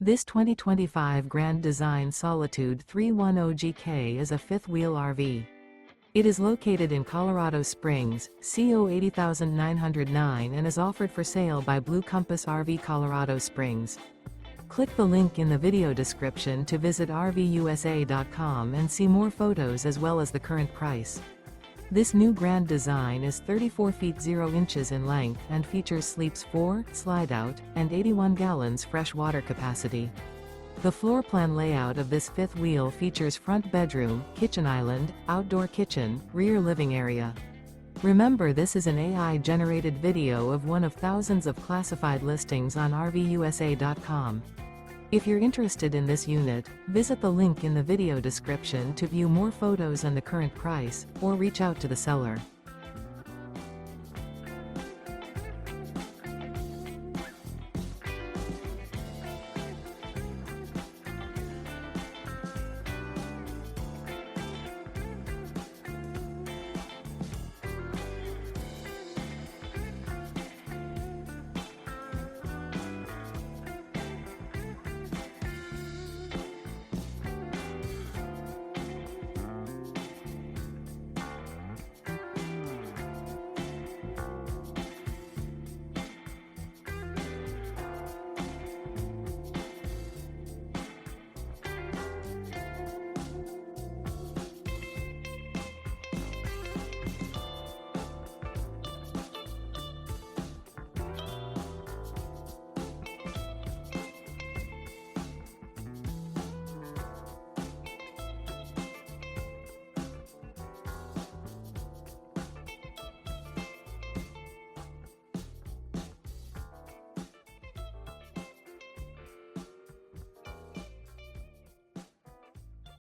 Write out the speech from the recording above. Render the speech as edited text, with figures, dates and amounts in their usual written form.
This 2025 Grand Design Solitude 310GK is a fifth-wheel RV. It is located in Colorado Springs, CO 80909 and is offered for sale by Blue Compass RV Colorado Springs. Click the link in the video description to visit RVUSA.com and see more photos as well as the current price. This new Grand Design is 34 feet 0 inches in length and features sleeps 4, Slideout, and 81 gallons fresh water capacity. The floor plan layout of this fifth wheel features front bedroom, kitchen island, outdoor kitchen, rear living area. Remember, this is an AI-generated video of one of thousands of classified listings on RVUSA.com. If you're interested in this unit, visit the link in the video description to view more photos and the current price, or reach out to the seller.